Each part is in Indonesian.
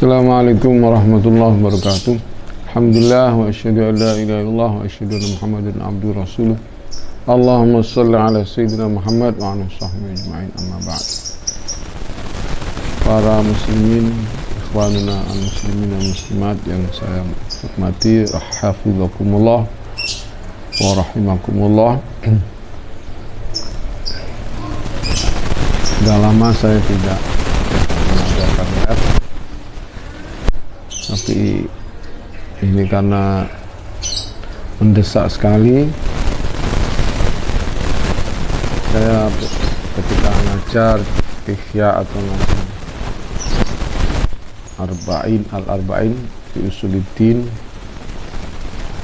Assalamualaikum warahmatullahi wabarakatuh. Alhamdulillah wa asyhadu an la ilaha illallah wa asyhadu anna Muhammadan abduhu rasuluh. Allahumma shalli ala sayyidina Muhammad wa ala sahbihi ajma'in, amma ba'd. Para muslimin, ikhwanuna al-muslimin dan muslimat yang saya hormati, hafizakumullah wa rahimakumullah. Sudah lama saya tidak mengadakan live, tapi ini karena mendesak sekali. Saya ketika ngajar Ihya atau ngajar Al-Arba'in fi Usuluddin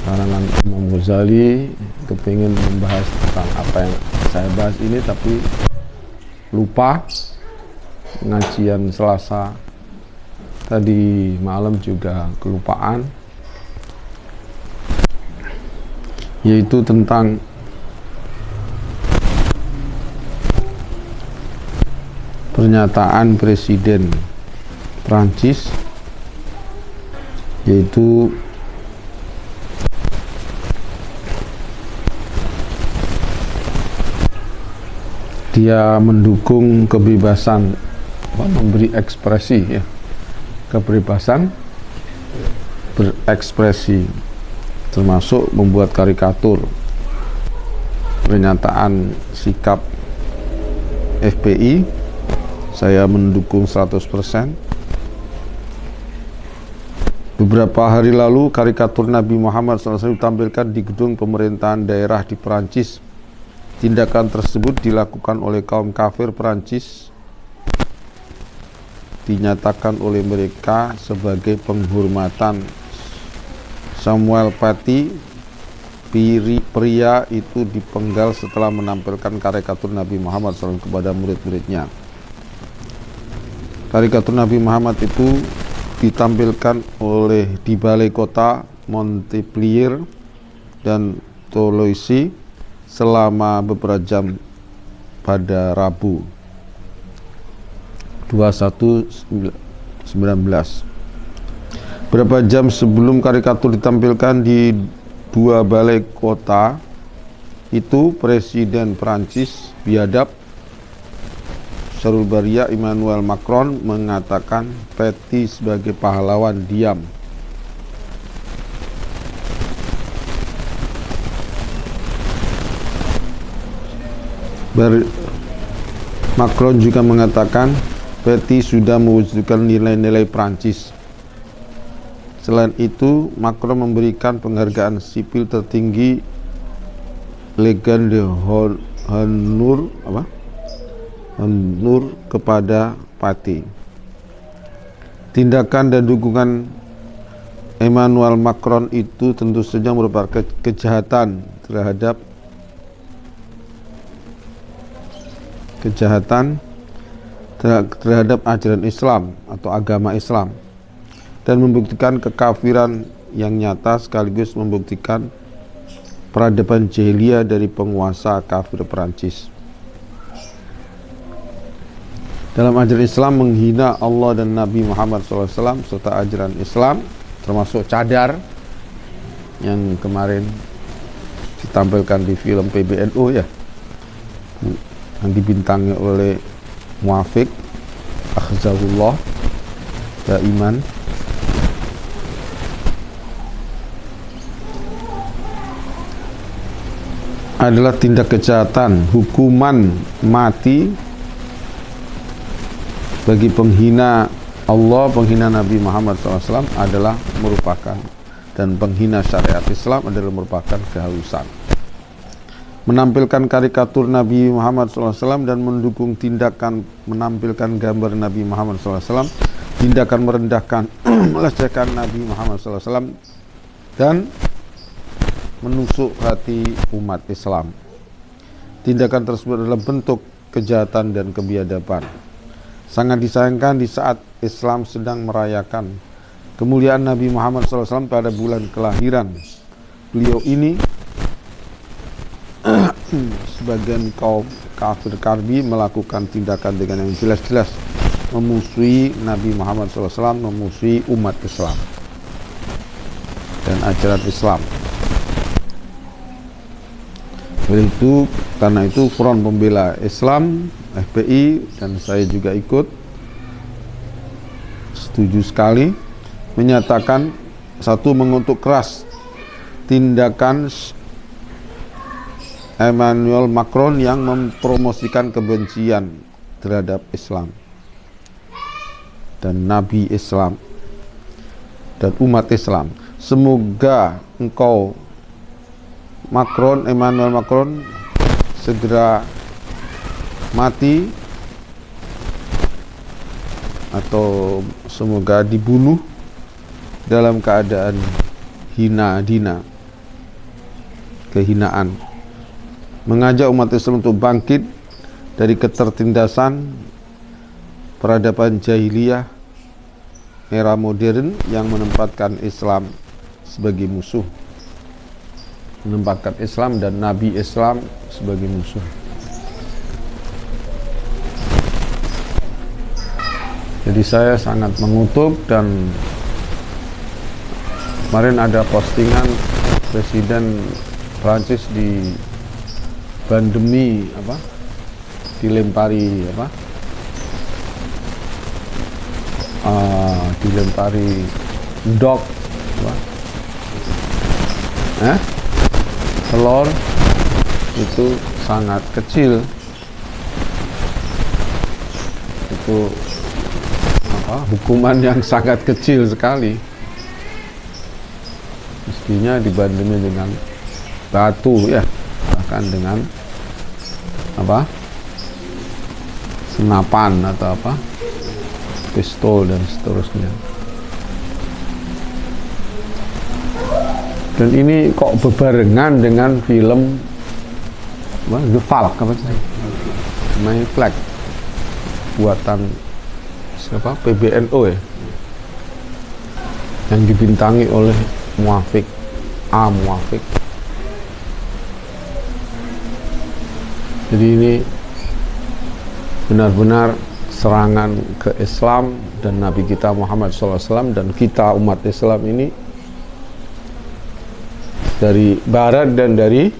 karangan Imam Ghazali, kepingin membahas tentang apa yang saya bahas ini, tapi lupa. Pengajian Selasa tadi malam juga kelupaan, yaitu tentang pernyataan Presiden Prancis, yaitu dia mendukung kebebasan memberi ekspresi, ya, kebebasan berekspresi, termasuk membuat karikatur. Pernyataan sikap FPI saya mendukung 100%. Beberapa hari lalu karikatur Nabi Muhammad SAW ditampilkan di gedung pemerintahan daerah di Perancis. Tindakan tersebut dilakukan oleh kaum kafir Perancis, dinyatakan oleh mereka sebagai penghormatan. Samuel Paty, pria itu dipenggal setelah menampilkan karikatur Nabi Muhammad SAW kepada murid-muridnya. Karikatur Nabi Muhammad itu ditampilkan di balai kota Montpellier dan Toulouse selama beberapa jam pada Rabu 21/19. Berapa jam sebelum karikatur ditampilkan di dua balai kota itu, Presiden Prancis biadab Syarul Baria Emmanuel Macron mengatakan Paty sebagai pahlawan diam. Macron juga mengatakan Paty sudah mewujudkan nilai-nilai Prancis. Selain itu, Macron memberikan penghargaan sipil tertinggi Legion d'Honneur kepada Paty. Tindakan dan dukungan Emmanuel Macron itu tentu saja merupakan kejahatan terhadap ajaran Islam atau agama Islam, dan membuktikan kekafiran yang nyata sekaligus membuktikan peradaban jahiliyah dari penguasa kafir Perancis. Dalam ajaran Islam, menghina Allah dan Nabi Muhammad SAW serta ajaran Islam, termasuk cadar yang kemarin ditampilkan di film PBNU, ya, yang dibintangi oleh Muafiq Akhzahullah Daiman. Adalah tindak kejahatan. Hukuman mati bagi penghina Allah, penghina Nabi Muhammad SAW adalah merupakan, dan penghina syariat Islam adalah merupakan keharusan. Menampilkan karikatur Nabi Muhammad SAW dan mendukung tindakan menampilkan gambar Nabi Muhammad SAW, tindakan merendahkan, melecehkan Nabi Muhammad SAW, dan menusuk hati umat Islam. Tindakan tersebut adalah bentuk kejahatan dan kebiadaban. Sangat disayangkan di saat Islam sedang merayakan kemuliaan Nabi Muhammad SAW pada bulan kelahiran beliau ini, sebagian kaum kafir Karbi melakukan tindakan dengan yang jelas-jelas memusuhi Nabi Muhammad SAW, memusuhi umat Islam dan ajaran Islam. Karena itu Front Pembela Islam FPI dan saya juga ikut setuju sekali menyatakan satu, mengutuk keras tindakan Emmanuel Macron yang mempromosikan kebencian terhadap Islam dan Nabi Islam dan umat Islam. Semoga engkau Emmanuel Macron segera mati atau semoga dibunuh dalam keadaan kehinaan. Mengajak umat Islam untuk bangkit dari ketertindasan peradaban jahiliyah era modern yang menempatkan Islam sebagai musuh, menempatkan Islam dan Nabi Islam sebagai musuh. Jadi saya sangat mengutuk, dan kemarin ada postingan Presiden Prancis di bandemi dilempari dog telur itu sangat kecil, itu hukuman yang sangat kecil sekali, mestinya dibandingkan dengan batu ya, bahkan dengan senapan atau pistol dan seterusnya. Dan ini kok bebarengan dengan film The Falk, My Flag, buatan siapa? PBNO ya, yang dibintangi oleh Muafiq. Jadi ini benar-benar serangan ke Islam dan Nabi kita Muhammad SAW, dan kita umat Islam ini dari barat dan dari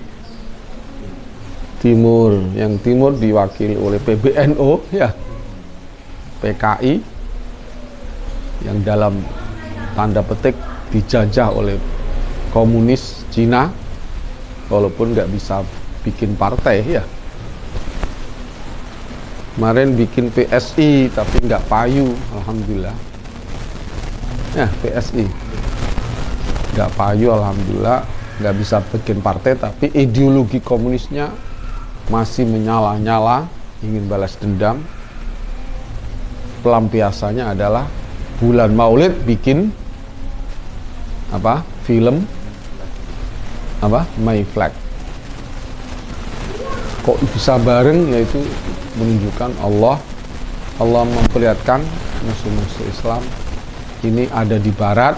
timur. Yang timur diwakili oleh PBNO ya, PKI yang dalam tanda petik dijajah oleh komunis Cina, walaupun nggak bisa bikin partai ya. Kemarin bikin PSI tapi nggak payu, alhamdulillah ya. PSI nggak payu, alhamdulillah, nggak bisa bikin partai, tapi ideologi komunisnya masih menyala-nyala, ingin balas dendam. Pelampiasannya adalah bulan Maulid bikin film My Flag. Kok bisa bareng? Yaitu menunjukkan Allah memperlihatkan musuh-musuh Islam ini ada di barat,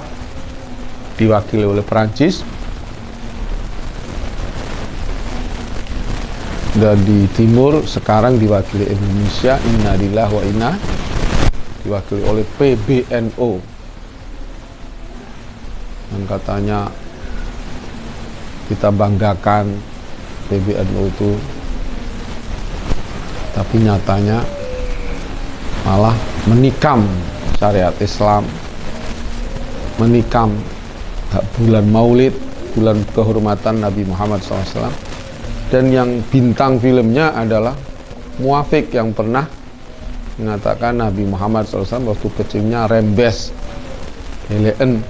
diwakili oleh Perancis, dan di timur sekarang diwakili Indonesia, inna lillahi wa inna, diwakili oleh PBNO yang katanya kita banggakan PBNO itu, tapi nyatanya malah menikam syariat Islam, menikam bulan Maulid, bulan kehormatan Nabi Muhammad SAW. Dan yang bintang filmnya adalah Muafiq yang pernah mengatakan Nabi Muhammad SAW waktu kecilnya rembes, helen,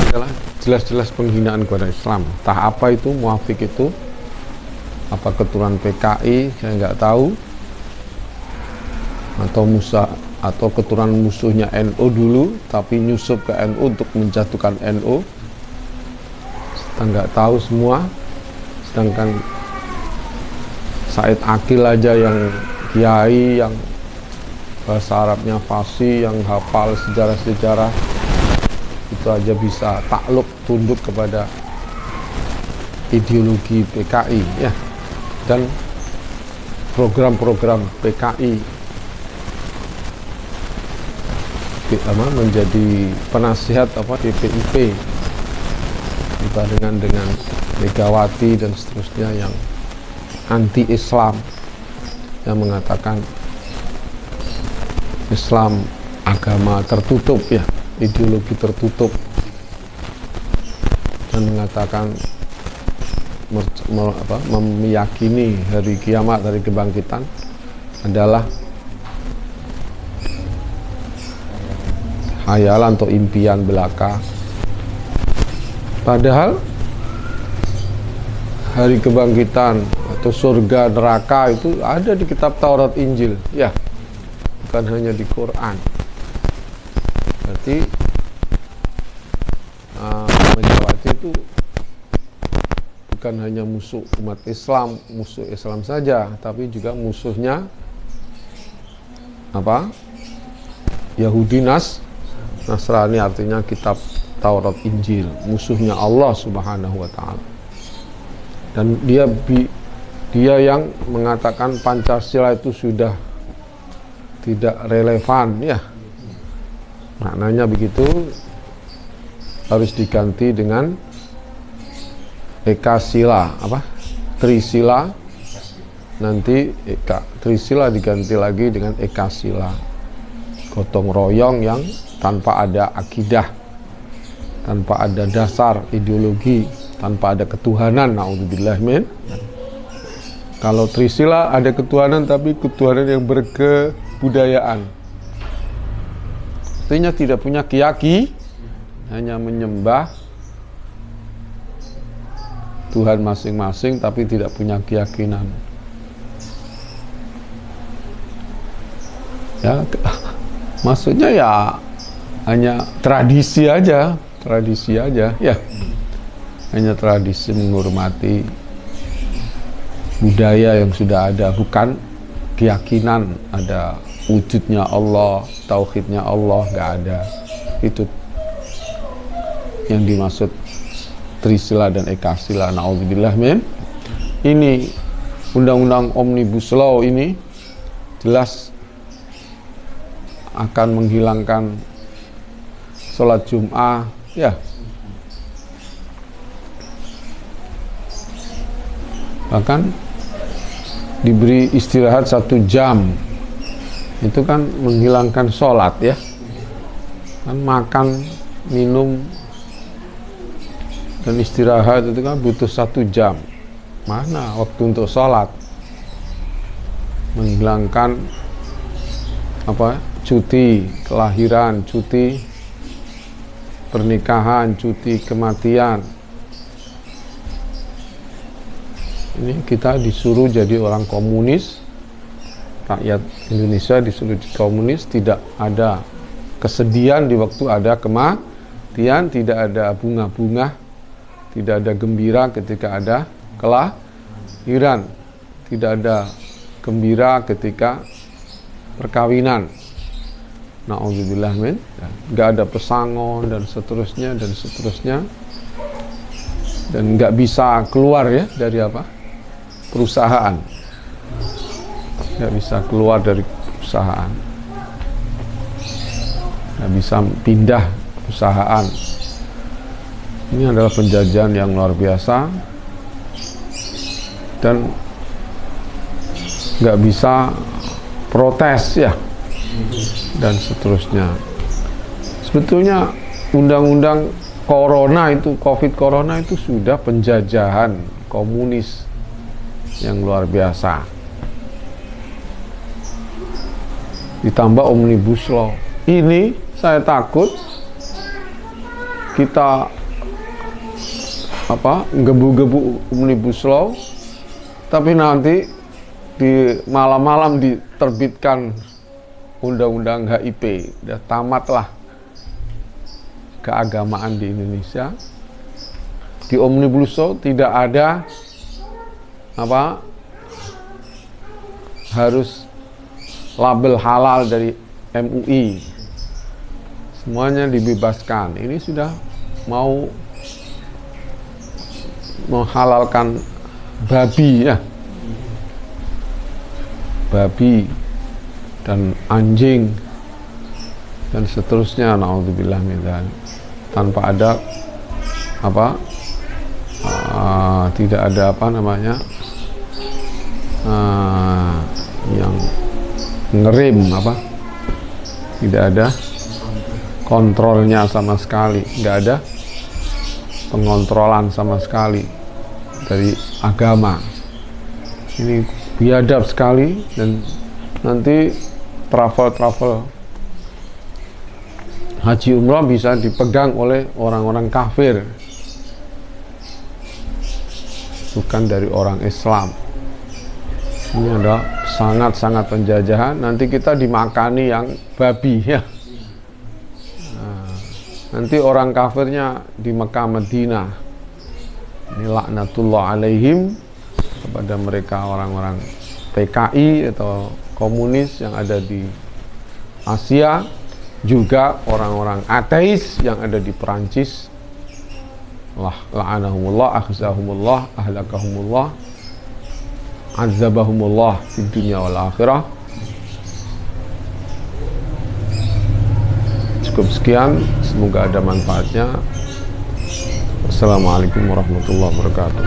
adalah jelas-jelas penghinaan kepada Islam. Entah apa itu Muafiq itu, apa keturunan PKI, saya nggak tahu, atau keturunan musuhnya NU dulu, tapi nyusup ke NU untuk menjatuhkan NU. Kita nggak tahu semua. Sedangkan Said Akil aja yang kiai, yang bahasa Arabnya fasih, yang hafal sejarah-sejarah, itu aja bisa takluk, tunduk kepada ideologi PKI ya. Dan program-program PKI menjadi penasihat DPIP dengan Megawati dan seterusnya yang anti Islam, yang mengatakan Islam agama tertutup ya, ideologi tertutup, dan mengatakan meyakini hari kiamat, hari kebangkitan adalah hayalan atau impian belaka. Padahal hari kebangkitan atau surga neraka itu ada di kitab Taurat Injil ya, bukan hanya di Quran. Berarti Megawati itu bukan hanya musuh umat Islam, musuh Islam saja, tapi juga musuhnya Yahudi, Nasrani, artinya kitab Taurat Injil, musuhnya Allah Subhanahu wa taala. Dan dia yang mengatakan Pancasila itu sudah tidak relevan ya. Maknanya begitu, harus diganti dengan Ekasila, Trisila. Nanti Trisila diganti lagi dengan Ekasila. Gotong royong yang tanpa ada akidah, tanpa ada dasar ideologi, tanpa ada ketuhanan. Naudzubillah min. Kalau Trisila ada ketuhanan, tapi ketuhanan yang berkebudayaan. Artinya tidak punya keyakinan, hanya menyembah Tuhan masing-masing, tapi tidak punya keyakinan. Ya, maksudnya ya hanya tradisi aja ya, hanya tradisi menghormati budaya yang sudah ada, bukan keyakinan ada wujudnya Allah, tauhidnya Allah, nggak ada. Itu yang dimaksud Trisila dan Ekasila. Naudzubillah min. Ini undang-undang Omnibus Law ini jelas akan menghilangkan sholat Jum'ah ya. Bahkan diberi istirahat 1 jam, itu kan menghilangkan sholat ya. Kan makan, minum, dan istirahat itu kan butuh 1 jam. Mana waktu untuk sholat? Menghilangkan cuti kelahiran, cuti pernikahan, cuti kematian. Ini kita disuruh jadi orang komunis, rakyat Indonesia disuruh jadi komunis, tidak ada kesedihan di waktu ada kematian, tidak ada bunga-bunga, tidak ada gembira ketika ada kelahiran, tidak ada gembira ketika perkawinan. Na'udzubillah min. Nggak ada pesangon dan seterusnya, dan nggak bisa keluar ya dari perusahaan, nggak bisa keluar dari perusahaan, nggak bisa pindah perusahaan. Ini adalah penjajahan yang luar biasa, dan nggak bisa protes ya, dan seterusnya. Sebetulnya undang-undang COVID Corona itu sudah penjajahan komunis yang luar biasa. Ditambah Omnibus Law. Ini saya takut kita gebu-gebu Omnibus Law, tapi nanti di malam-malam diterbitkan undang-undang HIP, udah tamatlah keagamaan di Indonesia. Di Omnibus Law tidak ada harus label halal dari MUI, semuanya dibebaskan. Ini sudah mau menghalalkan babi ya, babi dan anjing dan seterusnya, naudzubillah min dzalik, tanpa ada apa, tidak ada apa namanya, yang ngerem apa, tidak ada kontrolnya sama sekali, nggak ada pengontrolan sama sekali dari agama. Ini biadab sekali, dan nanti travel haji umrah bisa dipegang oleh orang-orang kafir, bukan dari orang Islam. Ini adalah sangat-sangat penjajahan. Nanti kita dimakani yang babi ya. Nanti orang kafirnya di Mekah Madinah, ini laknatullah alaihim, kepada mereka orang-orang PKI atau komunis yang ada di Asia, juga orang-orang ateis yang ada di Perancis. La'anahumullah, akhzahumullah, ahlakahumullah, azabahumullah di dunia wal akhirah. Cukup sekian, semoga ada manfaatnya. Wassalamualaikum warahmatullahi wabarakatuh.